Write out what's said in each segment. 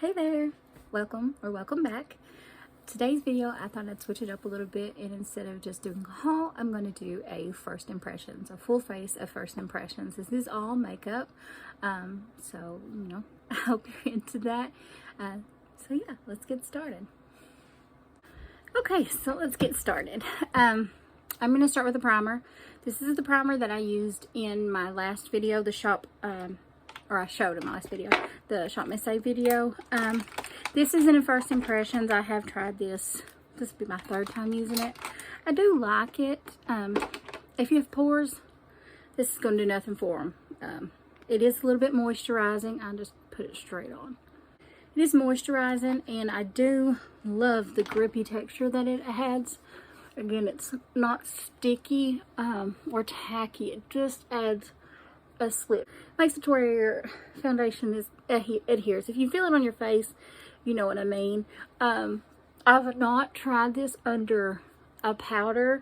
Hey there, welcome or welcome back. Today's video, I thought I'd switch it up a little bit, and instead of just doing a haul, I'm going to do a first impressions, a full face of first impressions. This is all makeup, so I hope you're into that. So yeah, let's get started. Okay, so let's get started. I'm going to start with a primer. This is the primer that I used in my last video, the shop, or I showed in my last video, the Shop Miss Save video. This isn't a first impressions. I have tried this. This will be my third time using it. I do like it. If you have pores, this is going to do nothing for them. It is a little bit moisturizing. I just put it straight on. It is moisturizing, and I do love the grippy texture that it has. Again, it's not sticky or tacky. It just adds a slip. Makes it to where your foundation is adheres. If you feel it on your face, you know what I mean. I've not tried this under a powder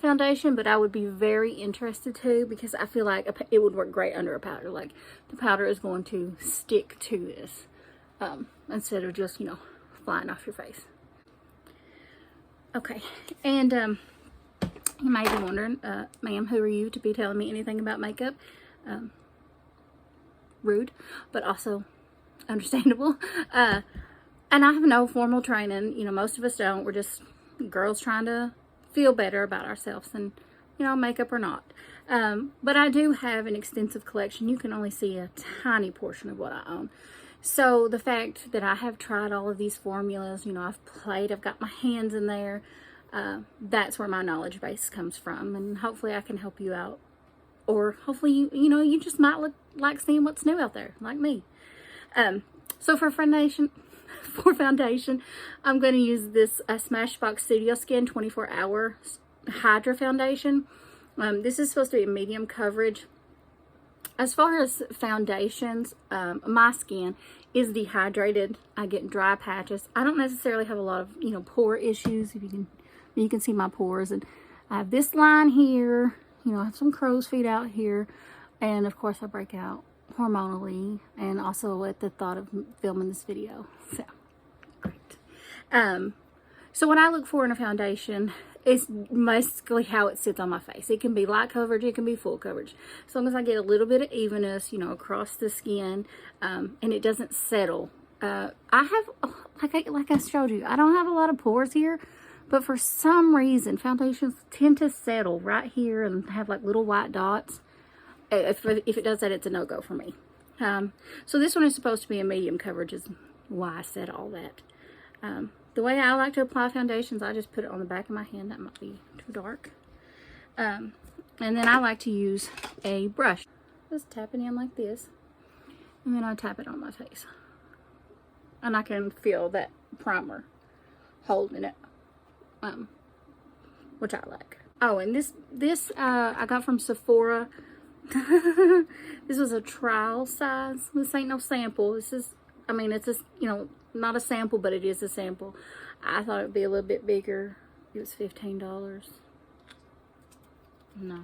foundation, but I would be very interested to, because I feel like it would work great under a powder. Like, the powder is going to stick to this instead of just, flying off your face. Okay, and you may be wondering, ma'am, who are you to be telling me anything about makeup? Rude, but also understandable. And I have no formal training. Most of us don't. We're just girls trying to feel better about ourselves, and makeup or not. But I do have an extensive collection. You can only see a tiny portion of what I own. So the fact that I have tried all of these formulas, I've played, I've got my hands in there, that's where my knowledge base comes from, and hopefully I can help you out. Or hopefully, you just might like seeing what's new out there, like me. So for foundation, I'm going to use this Smashbox Studio Skin 24-hour Hydra foundation. This is supposed to be a medium coverage. As far as foundations, my skin is dehydrated. I get dry patches. I don't necessarily have a lot of, pore issues. If you can see my pores, and I have this line here. I have some crow's feet out here, and of course I break out hormonally, and also at the thought of filming this video. So great. So what I look for in a foundation is basically how it sits on my face. It can be light coverage, it can be full coverage, as long as I get a little bit of evenness, across the skin, and it doesn't settle. I have, like I showed you, I don't have a lot of pores here. But for some reason, foundations tend to settle right here and have like little white dots. If it does that, it's a no-go for me. So this one is supposed to be a medium coverage, is why I said all that. The way I like to apply foundations, I just put it on the back of my hand. That might be too dark. And then I like to use a brush. Just tap it in like this. And then I tap it on my face. And I can feel that primer holding it. Which I like. Oh, and this I got from Sephora. This was a trial size. This ain't no sample. This is, it's a, not a sample, but it is a sample. I thought it'd be a little bit bigger. It was $15. No.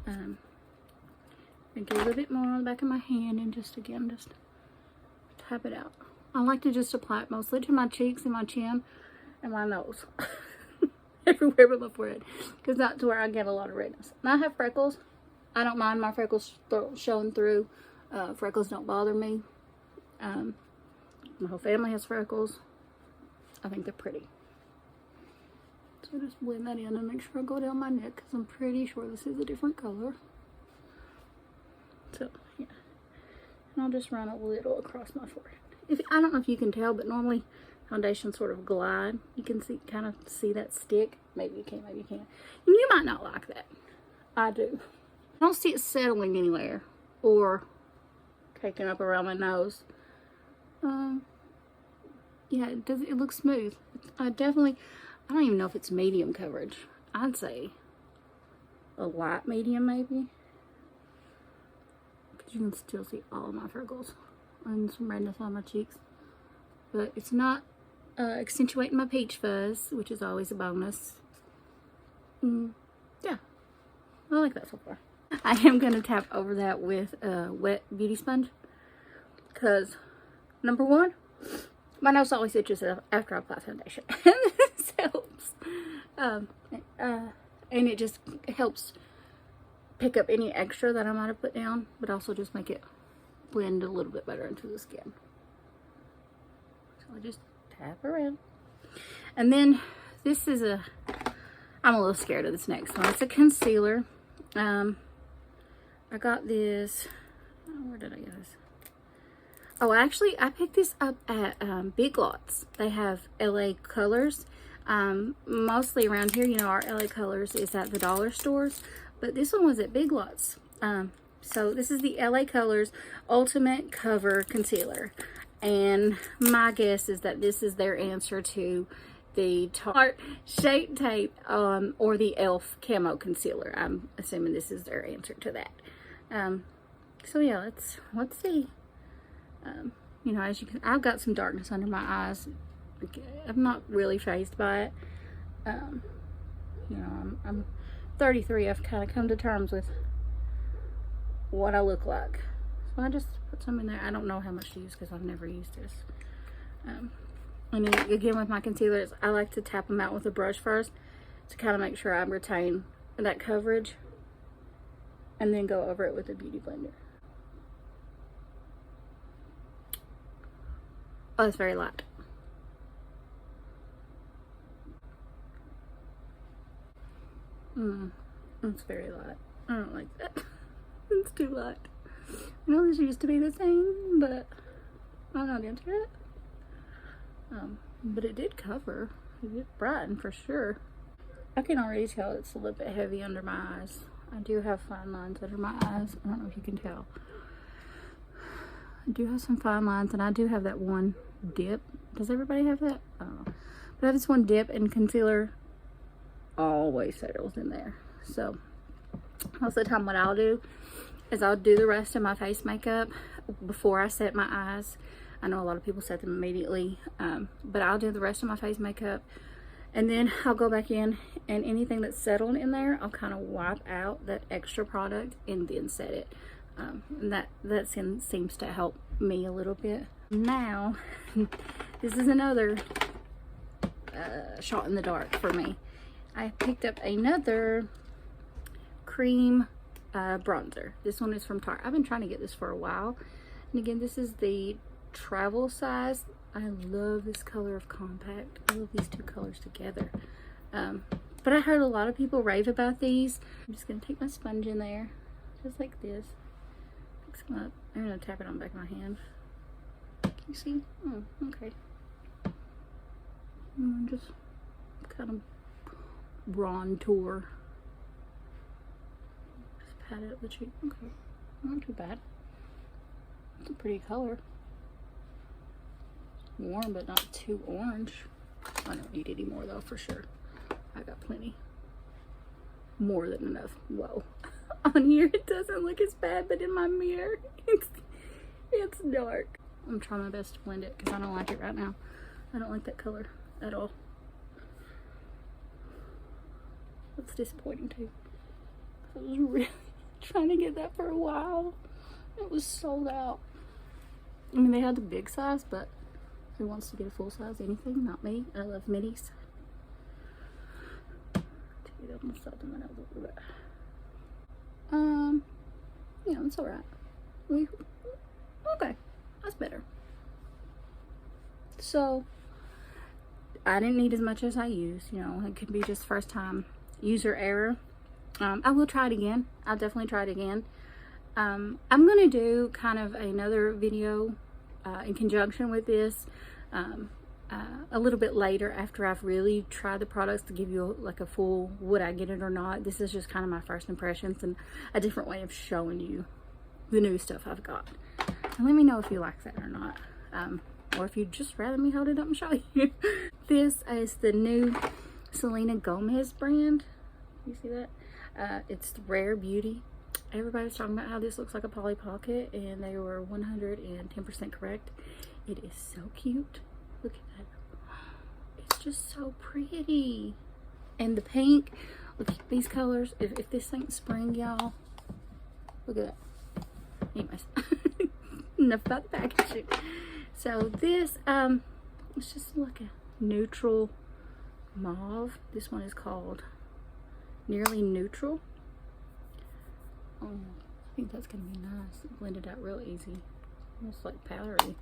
And get a little bit more on the back of my hand, and just tap it out. I like to just apply it mostly to my cheeks and my chin and my nose. Everywhere but my forehead, because that's where I get a lot of redness. And I have freckles. I don't mind my freckles showing through. Freckles don't bother me. My whole family has freckles. I think they're pretty. So just blend that in and make sure I go down my neck, because I'm pretty sure this is a different color. So yeah, and I'll just run a little across my forehead. I don't know if you can tell, but normally foundation sort of glide. You can kind of see that stick. Maybe you can, maybe you can't. And you might not like that. I do. I don't see it settling anywhere or taking up around my nose. Yeah, it looks smooth. I don't even know if it's medium coverage. I'd say a light medium maybe. Because you can still see all of my freckles and some redness on my cheeks. But it's not accentuating my peach fuzz, which is always a bonus. Yeah, I like that so far. I am going to tap over that with a wet beauty sponge, because number one, My nose always itches after I apply foundation. This helps. And it just helps pick up any extra that I might have put down, but also just make it blend a little bit better into the skin. So I just tap around. And then this is I'm a little scared of this next one. It's a concealer. I got this, where did I get this? Oh, actually, I picked this up at Big Lots. They have LA Colors. Mostly around here, you know, our LA Colors is at the dollar stores. But this one was at Big Lots. So this is the LA Colors Ultimate Cover Concealer. And my guess is that this is their answer to the Tarte Shape Tape or the e.l.f. Camo Concealer. I'm assuming this is their answer to that. So yeah, let's see. You know, as you can, I've got some darkness under my eyes. I'm not really fazed by it. You know, I'm 33. I've kind of come to terms with what I look like. So I just put some in there. I don't know how much to use because I've never used this. And then again with my concealers, I like to tap them out with a brush first to kind of make sure I retain that coverage, and then go over it with a beauty blender. Oh, it's very light. It's very light. I don't like that. It's too light. I know this used to be the same, but I'm not into it. But it did cover. It did brighten for sure. I can already tell it's a little bit heavy under my eyes. I do have fine lines under my eyes. I don't know if you can tell. I do have some fine lines, and I do have that one dip. Does everybody have that? I don't know. But I have this one dip, and concealer always settles in there. So most of the time what I'll do is I'll do the rest of my face makeup before I set my eyes. I know a lot of people set them immediately, but I'll do the rest of my face makeup, and then I'll go back in, and anything that's settled in there, I'll kind of wipe out that extra product and then set it. And that seems to help me a little bit. Now, this is another shot in the dark for me. I picked up another cream bronzer. This one is from Tarte. I've been trying to get this for a while. And again, this is the travel size. I love this color of compact. I love these two colors together. But I heard a lot of people rave about these. I'm just going to take my sponge in there, just like this. I'm going to tap it on the back of my hand. Can you see? Oh, okay. Just kind of bronzer. Just pat it up the cheek. Okay, not too bad. It's a pretty color. Warm, but not too orange. I don't need any more though, for sure. I got plenty. More than enough. Whoa. On here it doesn't look as bad, but in my mirror it's dark. I'm trying my best to blend it because I don't like it right now. I don't like that color at all. That's disappointing too. I was really trying to get that for a while. It was sold out. I mean, they had the big size, but who wants to get a full size anything? Not me. I love minis. Almost felt in my nose a little bit. Yeah, it's alright. Okay, that's better. So, I didn't need as much as I used. You know, it could be just first time user error. I will try it again. I'll definitely try it again. I'm going to do kind of another video in conjunction with this a little bit later after I've really tried the products to give you like a full would I get it or not. This is just kind of my first impressions and a different way of showing you the new stuff I've got. And let me know if you like that or not, or if you'd just rather me hold it up and show you. This is the new Selena Gomez brand. You see that? It's Rare Beauty. Everybody's talking about how this looks like a Polly Pocket, and they were 110% correct. It is so cute. Look at that. It's just so pretty. And the pink, look at these colors. If this ain't spring, y'all, look at that. Anyways, enough about the packaging. So this, It's just like a neutral mauve. This one is called Nearly Neutral. Oh, I think that's gonna be nice. It blended out real easy. Almost like powdery.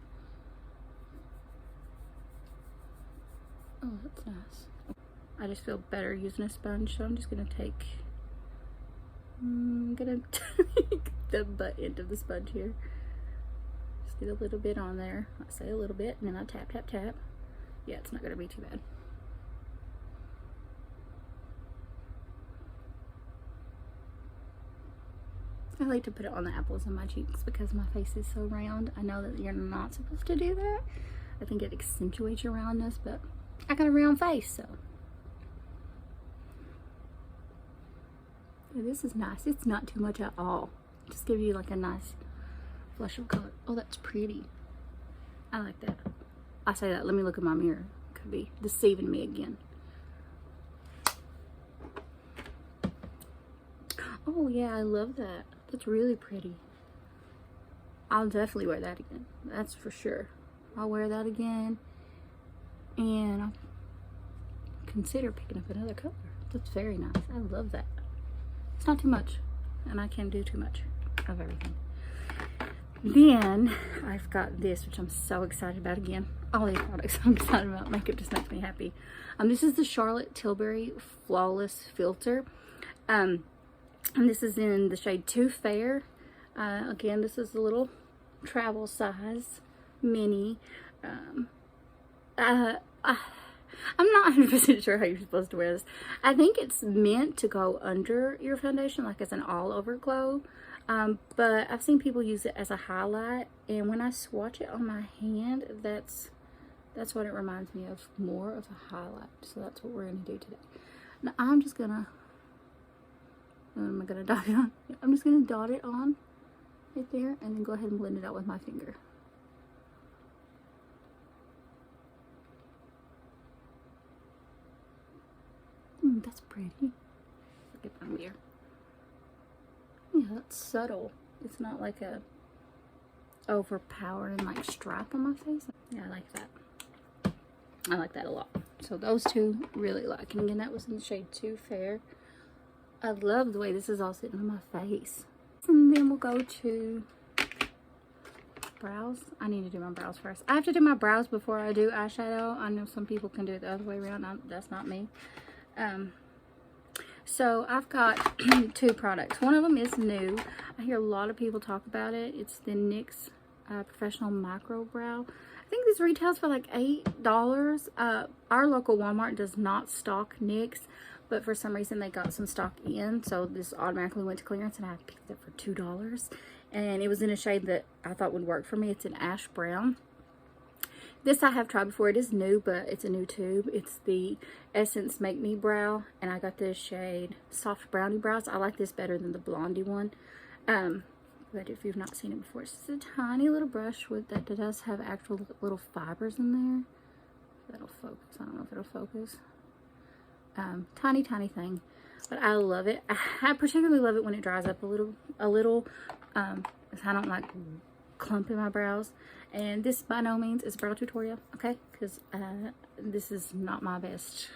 Oh, that's nice. I just feel better using a sponge, so I'm just gonna take the butt end of the sponge here. Just get a little bit on there. I say a little bit, and then I tap, tap, tap. Yeah, it's not gonna be too bad. I like to put it on the apples of my cheeks because my face is so round. I know that you're not supposed to do that. I think it accentuates your roundness, but I got a round face, so. Yeah, this is nice. It's not too much at all. Just give you like a nice flush of color. Oh, that's pretty. I like that. I say that. Let me look in my mirror. Could be deceiving me again. Oh yeah, I love that. That's really pretty. I'll definitely wear that again. That's for sure. I'll wear that again. And I'll consider picking up another color. That's very nice. I love that. It's not too much. And I can do too much of everything. Then I've got this, which I'm so excited about again. All these products I'm excited about. Makeup just makes me happy. This is the Charlotte Tilbury Flawless Filter. And this is in the shade Too Fair. Again, this is a little travel size mini. I'm not 100% sure how you're supposed to wear this. I think it's meant to go under your foundation, like as an all over glow. But I've seen people use it as a highlight, and when I swatch it on my hand, that's what it reminds me of, more of a highlight. So that's what we're gonna do today. Now I'm just gonna, am I gonna dot it on? I'm just gonna dot it on right there, and then go ahead and blend it out with my finger. That's pretty. Look at my mirror. Yeah, that's subtle. It's not like a overpowering like stripe on my face. Yeah, I like that. I like that a lot. So those two really like. And again, that was in the shade Too Fair. I love the way this is all sitting on my face. And then we'll go to brows. I need to do my brows first. I have to do my brows before I do eyeshadow. I know some people can do it the other way around. That's not me. So I've got two products. One of them is new. I hear a lot of people talk about it. It's the NYX Professional Micro Brow. I think this retails for like $8. Our local Walmart does not stock NYX, but for some reason they got some stock in, so this automatically went to clearance, and I picked it up for $2. And it was in a shade that I thought would work for me. It's an ash brown. This I have tried before. It is new, but it's a new tube. It's the Essence Make Me Brow, and I got this shade Soft Brownie Brows. I like this better than the blondie one. But if you've not seen it before, it's just a tiny little brush with that does have actual little fibers in there. That'll focus. I don't know if it'll focus. Tiny thing, but I love it. I particularly love it when it dries up a little. I don't like clumping my brows. And this by no means is a brow tutorial, okay? Because this is not my best.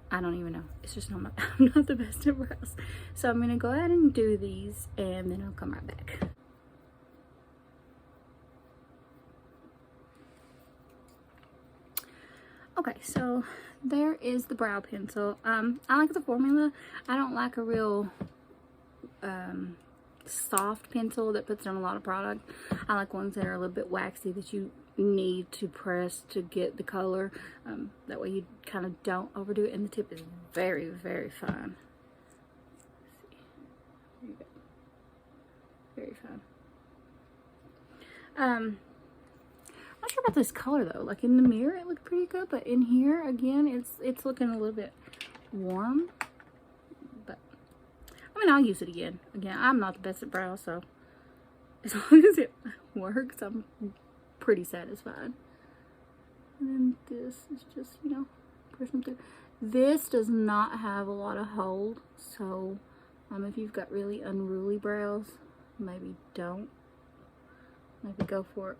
I don't even know. It's just not I'm not the best at brows. So I'm gonna go ahead and do these, and then I'll come right back. Okay, so there is the brow pencil. I like the formula. I don't like a real soft pencil that puts on a lot of product. I like ones that are a little bit waxy that you need to press to get the color. That way you kind of don't overdo it, and the tip is very fine. There you go. Very fine. I'm not sure about this color though. Like in the mirror it looked pretty good, but in here again it's looking a little bit warm. But I mean, I'll use it again. Again, I'm not the best at brows, so as long as it works, I'm pretty satisfied. And then this is just, you know, push them through. This does not have a lot of hold, so if you've got really unruly brows, maybe don't. Maybe go for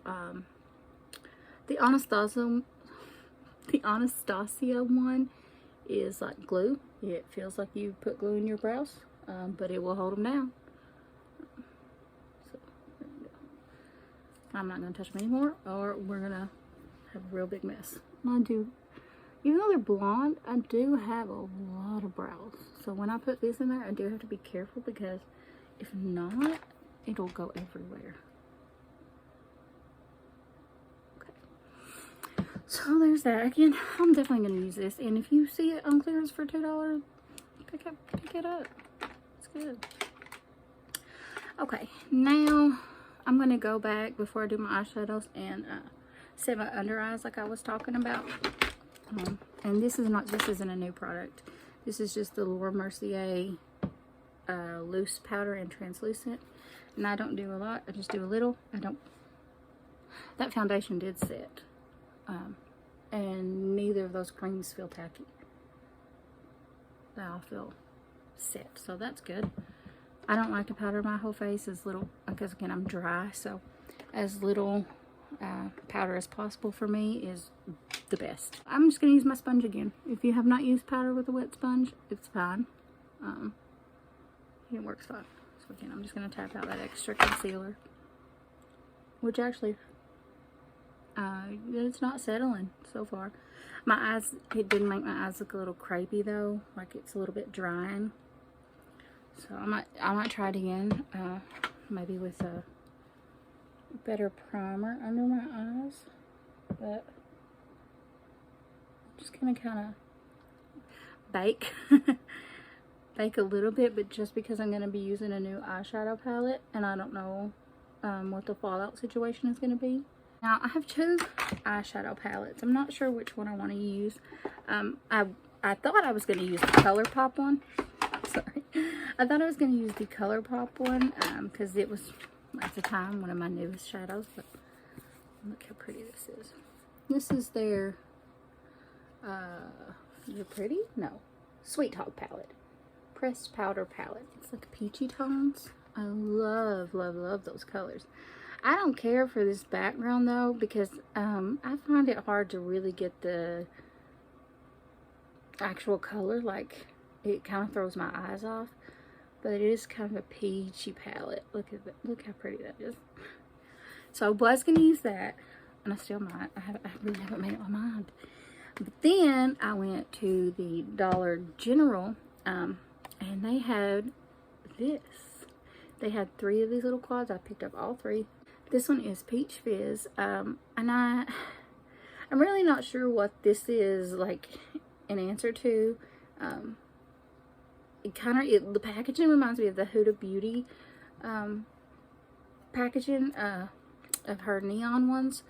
The Anastasia one is like glue. It feels like you put glue in your brows, but it will hold them down. So, there you go. I'm not going to touch them anymore, or we're going to have a real big mess. And I do, even though they're blonde, I do have a lot of brows. So when I put this in there, I do have to be careful, because if not, it'll go everywhere. Okay. So there's that. Again, I'm definitely going to use this. And if you see it on clearance for $2, pick it up. It's good. Okay, now I'm going to go back before I do my eyeshadows and set my under eyes like I was talking about. And this isn't a new product. This is just the Laura Mercier loose powder and translucent. And I don't do a lot. I just do a little. That foundation did set. And neither of those creams feel tacky. They all feel set. So that's good. I don't like to powder my whole face as little, because again, I'm dry. So as little powder as possible for me is the best. I'm just going to use my sponge again. If you have not used powder with a wet sponge, it's fine. It works fine. So again, I'm just going to tap out that extra concealer, which actually it's not settling so far. My eyes, it didn't make my eyes look a little crepey though, like it's a little bit drying. So I might try it again, maybe with a better primer under my eyes, but I'm just gonna kind of bake a little bit, but just because I'm gonna be using a new eyeshadow palette and I don't know what the fallout situation is gonna be. Now I have two eyeshadow palettes. I'm not sure which one I want to use. I thought I was gonna use the ColourPop one. Sorry. I thought I was going to use the ColourPop one because it was, at the time, one of my newest shadows. But look how pretty this is. This is their, is it pretty? No. Sweet Talk palette. Pressed powder palette. It's like peachy tones. I love, love, love those colors. I don't care for this background though, because I find it hard to really get the actual color. Like, it kind of throws my eyes off, but it is kind of a peachy palette. Look at that. Look how pretty that is. So I was going to use that, and I still might. I really haven't made up my mind. But then I went to the Dollar General, and they had this. They had 3 of these little quads. I picked up all 3. This one is Peach Fizz, and I'm really not sure what this is like an answer to. The packaging reminds me of the Huda Beauty packaging of her neon ones,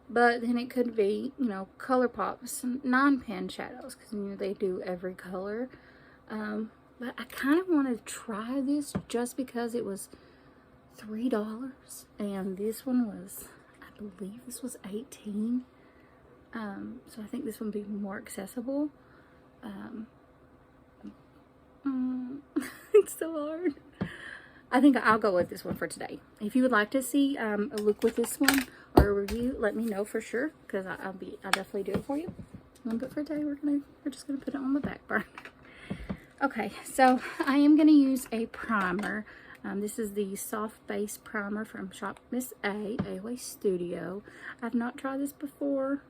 but then it could be, you know, ColourPop's 9-pan shadows, because you know they do every color. But I kind of want to try this just because it was $3, and this one was, I believe this was $18. So I think this one would be more accessible. It's so hard. I think I'll go with this one for today. If you would like to see a look with this one or a review, let me know for sure, because I'll definitely do it for you. But for today, we're just gonna put it on the back burner. Okay, so I am gonna use a primer. This is the Soft Base Primer from Shop Miss A Studio. I've not tried this before.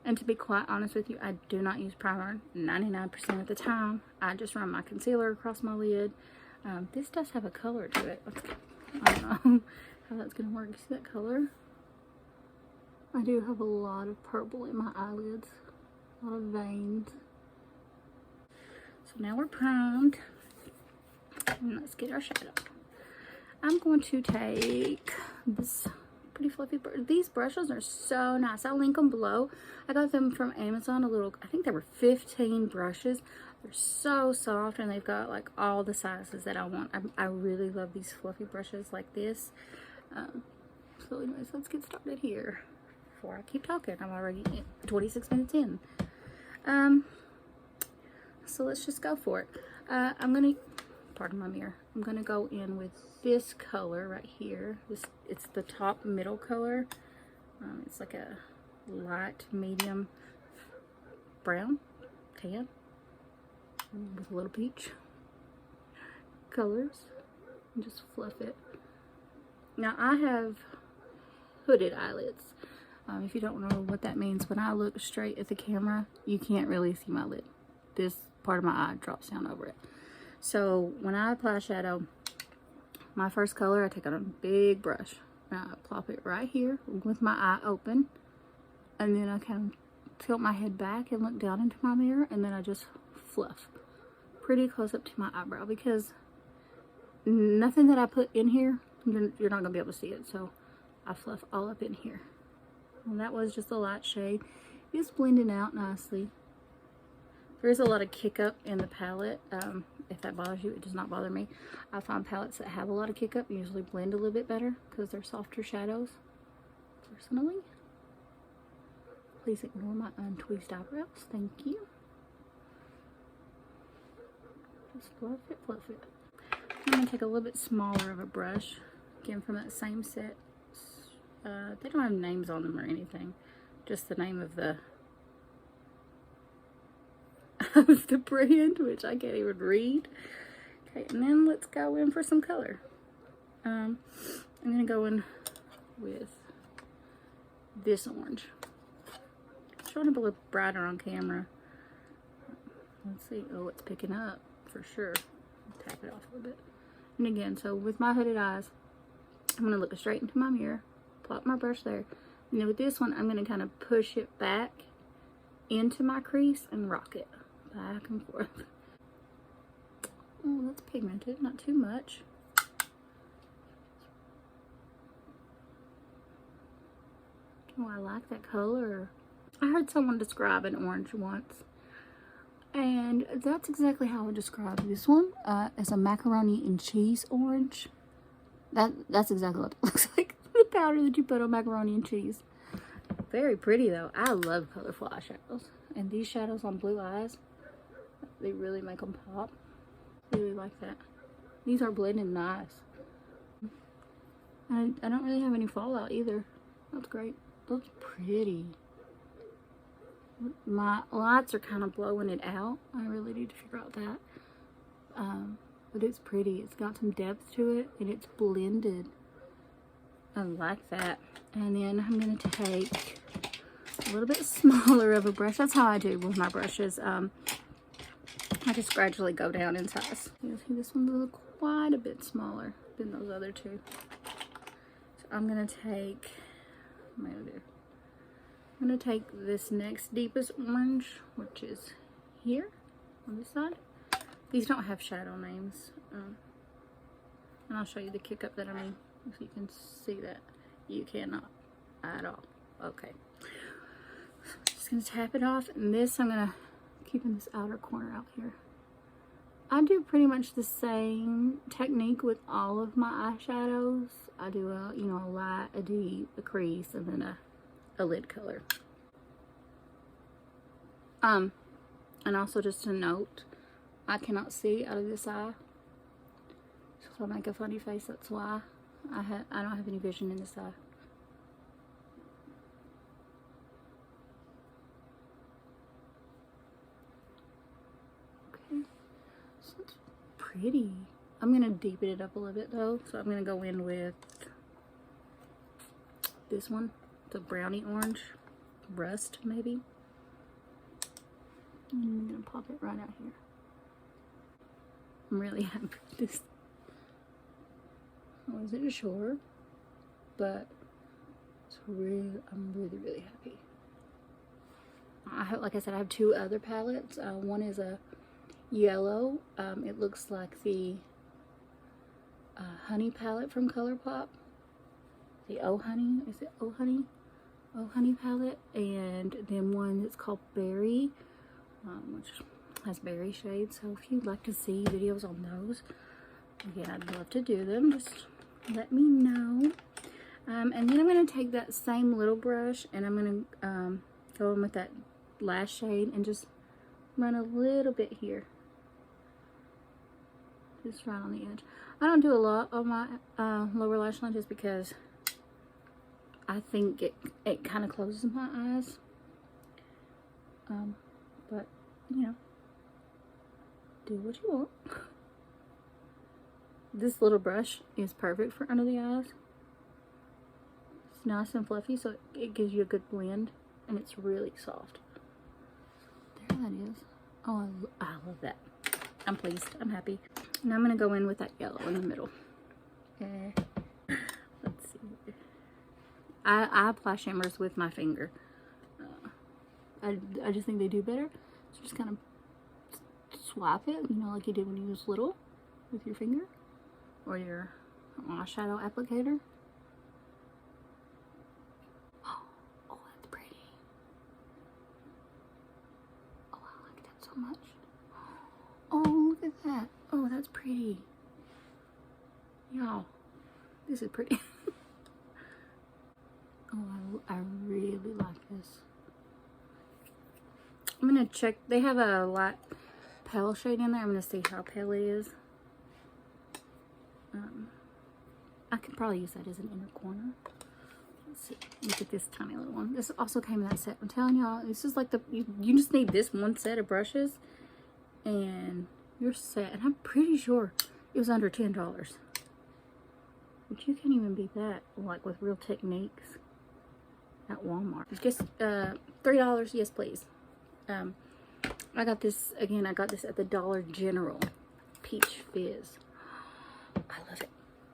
And to be quite honest with you, I do not use primer 99% of the time. I just run my concealer across my lid. This does have a color to it. I don't know how that's going to work. You see that color? I do have a lot of purple in my eyelids. A lot of veins. So now we're primed. And let's get our shadow. I'm going to take this pretty fluffy brush. These brushes are so nice. I'll link them below. I got them from Amazon. I think there were 15 brushes. They're so soft, and they've got like all the sizes that I want. I really love these fluffy brushes like this. So anyways, let's get started here before I keep talking. I'm already 26 minutes in. So let's just go for it. I'm gonna, pardon my mirror, I'm gonna go in with this color right here. It's the top middle color. It's like a light medium brown, tan, with a little peach colors, and just fluff it. Now I have hooded eyelids. If you don't know what that means, when I look straight at the camera, you can't really see my lid. This part of my eye drops down over it. So when I apply shadow, my first color, I take on a big brush. And I plop it right here with my eye open. And then I kind of tilt my head back and look down into my mirror. And then I just fluff pretty close up to my eyebrow, because nothing that I put in here, you're not going to be able to see it. So I fluff all up in here. And that was just a light shade. It's blending out nicely. There is a lot of kick up in the palette. If that bothers you, it does not bother me. I find palettes that have a lot of kick up usually blend a little bit better because they're softer shadows, personally. Please ignore my untwist eyebrows. Thank you. Just fluff it, fluff it. I'm going to take a little bit smaller of a brush, again from that same set. They don't have names on them or anything, just the name of the brand, which I can't even read. Okay, and then let's go in for some color. I'm gonna go in with this orange. It's showing up a little brighter on camera. Let's see. Oh, it's picking up for sure. Tap it off a little bit. And again, so with my hooded eyes, I'm gonna look straight into my mirror, plop my brush there, and then with this one, I'm gonna kind of push it back into my crease and rock it back and forth. Oh, that's pigmented, not too much. Oh, I like that color. I heard someone describe an orange once, and that's exactly how I would describe this one, as a macaroni and cheese orange. That's exactly what it looks like. The powder that you put on macaroni and cheese. Very pretty though. I love colorful eyeshadows, and these shadows on blue eyes, they really make them pop. Really like that. These are blending nice. I don't really have any fallout either. That's great. Looks pretty. My lights are kind of blowing it out. I really need to figure out that. But it's pretty. It's got some depth to it, and it's blended. I like that. And then I'm going to take a little bit smaller of a brush. That's how I do with my brushes. I just gradually go down in size. You see, this one's quite a bit smaller than those other two. So I'm going to take, what am I going to do? I'm going to take this next deepest orange, which is here on this side. These don't have shadow names. And I'll show you the kick up that I mean, if you can see that. You cannot at all. Okay. So I'm just going to tap it off. And this, I'm going to keep in this outer corner out here. I do pretty much the same technique with all of my eyeshadows. I do a, a light, a deep, a crease, and then a lid color. And also just a note, I cannot see out of this eye. So if I make a funny face, that's why. I don't have any vision in this eye. Okay, so it's pretty. I'm gonna deepen it up a little bit though, so I'm gonna go in with this one, the brownie orange, rust maybe. And I'm gonna pop it right out here. I'm really happy with this. I wasn't sure, but I'm really happy. Like I said, I have two other palettes. One is a yellow. It looks like the honey palette from ColourPop. The Oh Honey, is it Oh Honey? Oh Honey palette. And then one that's called Berry, which has berry shades. So if you'd like to see videos on those, again, I'd love to do them. Just let me know. And then I'm going to take that same little brush and I'm going to go in with that last shade and just run a little bit here. Just right on the edge. I don't do a lot on my lower lash line just because I think it kind of closes my eyes. But, you know, do what you want. This little brush is perfect for under the eyes. It's nice and fluffy, so it gives you a good blend, and it's really soft. There that is. Oh, I love that. I'm pleased. I'm happy. Now I'm going to go in with that yellow in the middle. Let's see. I apply shimmers with my finger. I just think they do better. So just kind of swipe it, you know, like you did when you was little with your finger or your eyeshadow applicator. Oh, that's pretty. Oh, I like that so much. Oh, look at that. Oh, that's pretty. Y'all, this is pretty. Oh, I really like this. I'm gonna check. They have a light pale shade in there. I'm gonna see how pale it is. I could probably use that as an inner corner. Let's see. Look at this tiny little one. This also came in that set. I'm telling y'all, this is like the you just need this one set of brushes, and you're set. And I'm pretty sure it was under $10. But you can't even beat that, like with Real Techniques at Walmart. Just $3, yes please. I got this again. I got this at the Dollar General. Peach Fizz. I love it.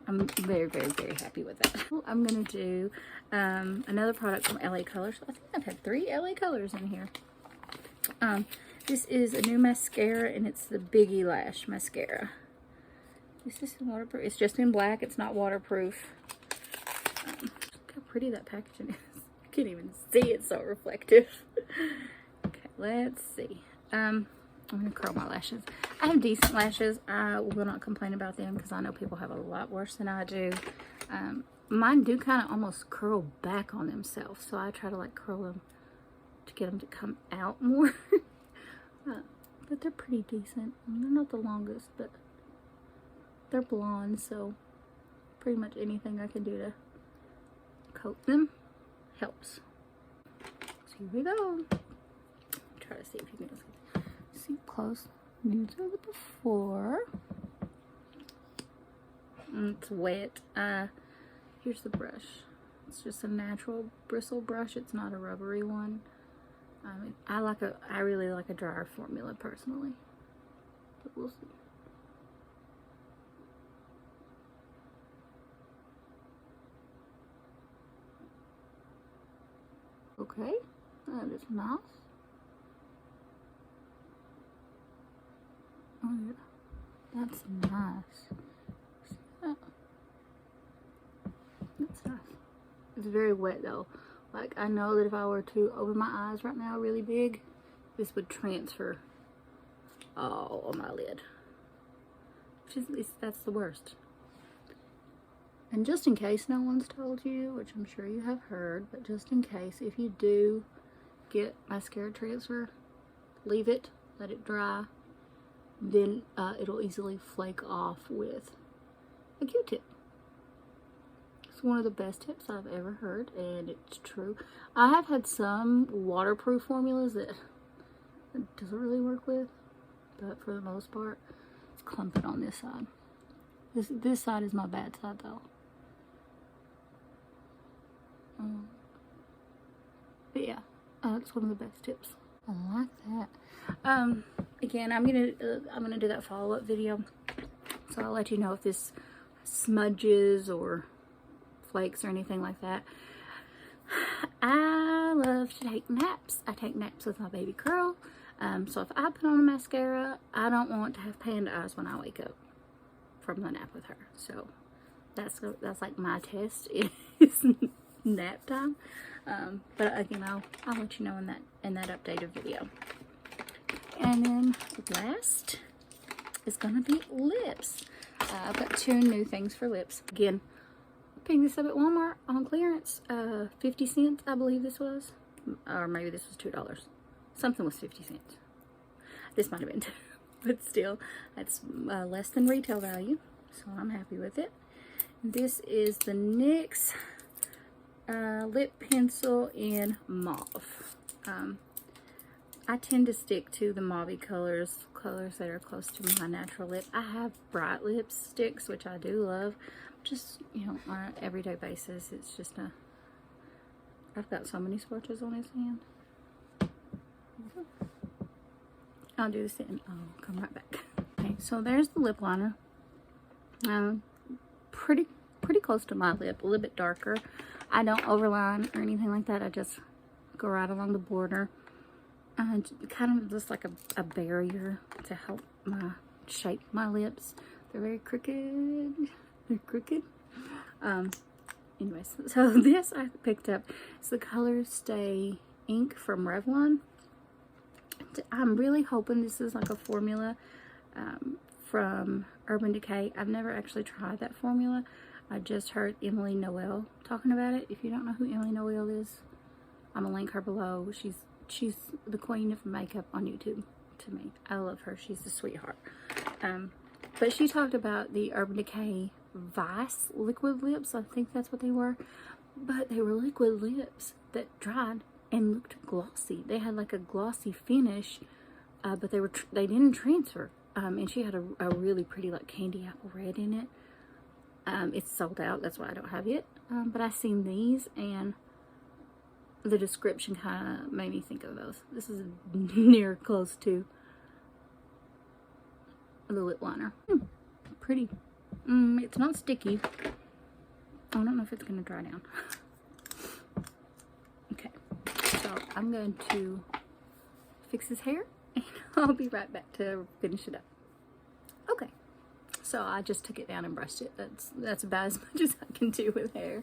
I'm very, very, very happy with that. I'm gonna do another product from LA Colors. I think I've had 3 LA Colors in here. This is a new mascara, and it's the Biggie Lash mascara. Is this waterproof? It's just in black. It's not waterproof. Look how pretty that packaging is. I can't even see. It's so reflective. Okay, let's see. I'm gonna curl my lashes. I have decent lashes. I will not complain about them because I know people have a lot worse than I do. Mine do kind of almost curl back on themselves, so I try to like curl them to get them to come out more. But they're pretty decent. They're not the longest, but they're blonde, so pretty much anything I can do to coat them helps. So here we go. Try to see if you can see close. Used it before. It's wet. Here's the brush. It's just a natural bristle brush. It's not a rubbery one. I really like a drier formula personally, but we'll see. Okay, that is nice. Oh yeah, that's nice. See that? That's nice. It's very wet though. Like, I know that if I were to open my eyes right now really big, this would transfer all on my lid. That's the worst. And just in case no one's told you, which I'm sure you have heard, but just in case, if you do get mascara transfer, leave it, let it dry, then it'll easily flake off with a Q-tip. It's one of the best tips I've ever heard, and it's true. I have had some waterproof formulas that it doesn't really work with, but for the most part, it's clumping on this side. This side is my bad side though. But yeah, it's one of the best tips. I like that. Again, I'm gonna do that follow-up video, so I'll let you know if this smudges or flakes or anything like that. I love to take naps. I take naps with my baby girl. So if I put on a mascara, I don't want to have panda eyes when I wake up from the nap with her. So that's like my test is nap time. But again, I'll let you know in that updated video. And then last is gonna be lips. I've got 2 new things for lips. Again, picking this up at Walmart on clearance, 50 cents, I believe this was, or maybe this was $2. Something was 50 cents. This might have been 2, but still, that's less than retail value, so I'm happy with it. This is the NYX lip pencil in mauve. I tend to stick to the mauve colors that are close to my natural lip. I have bright lipsticks, which I do love. Just, you know, on an everyday basis, it's just a... I've got so many swatches on his hand. I'll do this and I'll come right back. Okay, so there's the lip liner. Pretty close to my lip, a little bit darker. I don't overline or anything like that. I just go right along the border. Kind of just like a barrier to help shape my lips. They're very crooked. They're crooked. Anyways, so this I picked up. It's the Colorstay Ink from Revlon. I'm really hoping this is like a formula from Urban Decay. I've never actually tried that formula. I just heard Emily Noel talking about it. If you don't know who Emily Noel is, I'm gonna link her below. She's the queen of makeup on YouTube to me. I love her. She's a sweetheart. But she talked about the Urban Decay Vice liquid lips. I think that's what they were. But they were liquid lips that dried and looked glossy. They had like a glossy finish, but they didn't transfer. And she had a really pretty like candy apple red in it. It's sold out. That's why I don't have it. But I seen these and the description kind of made me think of those. This is near close to the lip liner. Pretty. It's not sticky. I don't know if it's going to dry down. Okay, so I'm going to fix his hair and I'll be right back to finish it up. Okay, so I just took it down and brushed it. That's about as much as I can do with hair.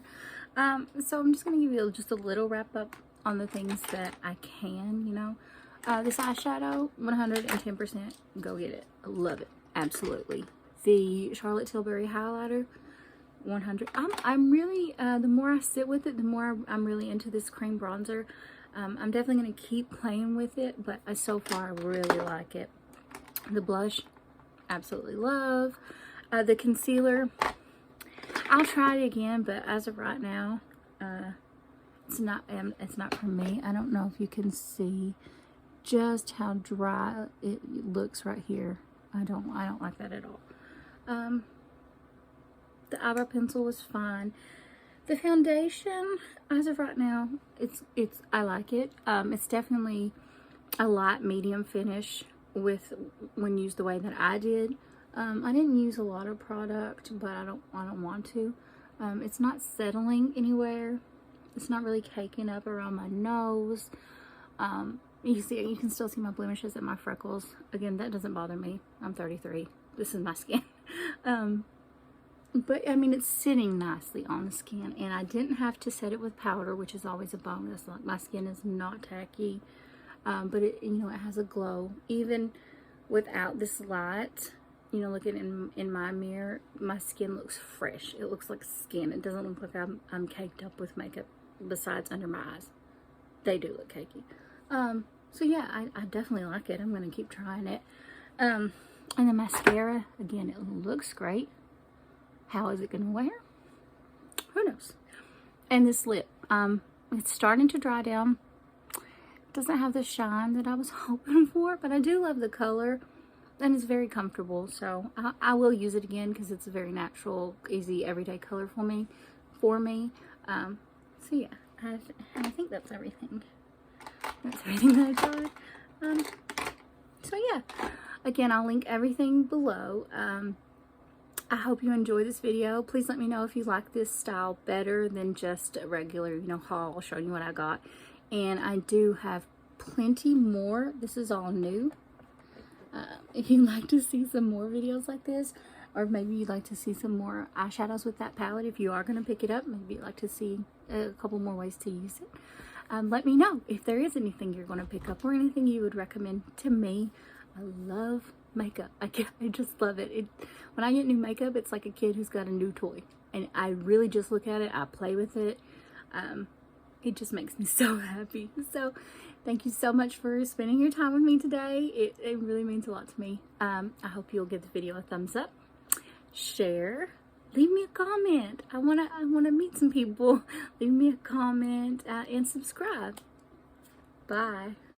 So I'm just going to give you just a little wrap up on the things that I can, you know. This eyeshadow, 110%, go get it. I love it, absolutely. The Charlotte Tilbury highlighter, 100. I'm really, the more I sit with it, the more I'm really into this cream bronzer. I'm definitely going to keep playing with it, but so far I really like it. The blush, absolutely love. The concealer, I'll try it again, but as of right now, it's not for me. I don't know if you can see just how dry it looks right here. I don't like that at all. The eyebrow pencil was fine. The foundation, as of right now, I like it. It's definitely a light medium finish when used the way that I did. I didn't use a lot of product, but I don't want to. It's not settling anywhere. It's not really caking up around my nose. You can still see my blemishes and my freckles. Again, that doesn't bother me. I'm 33. This is my skin. But I mean, it's sitting nicely on the skin, and I didn't have to set it with powder, which is always a bonus. Like, my skin is not tacky, but it has a glow even without this light. You know, looking in my mirror, my skin looks fresh. It looks like skin. It doesn't look like I'm caked up with makeup. Besides under my eyes, they do look cakey. So yeah, I definitely like it. I'm gonna keep trying it. And the mascara, again, it looks great. How is it gonna wear? Who knows? And this lip, it's starting to dry down. It doesn't have the shine that I was hoping for, but I do love the color, and it's very comfortable. So I will use it again because it's a very natural, easy, everyday color for me. So yeah, I think that's everything. That's everything that I tried. So yeah, again, I'll link everything below. I hope you enjoy this video. Please let me know if you like this style better than just a regular, haul showing you what I got. And I do have plenty more. This is all new. If you'd like to see some more videos like this, or maybe you'd like to see some more eyeshadows with that palette, if you are going to pick it up, maybe you'd like to see a couple more ways to use it. Let me know if there is anything you're going to pick up or anything you would recommend to me. I love makeup. I just love it. When I get new makeup, it's like a kid who's got a new toy, and I really just look at it. I play with it. It just makes me so happy. So thank you so much for spending your time with me today. It really means a lot to me. I hope you'll give the video a thumbs up, share, leave me a comment. I wanna meet some people. Leave me a comment and subscribe. Bye.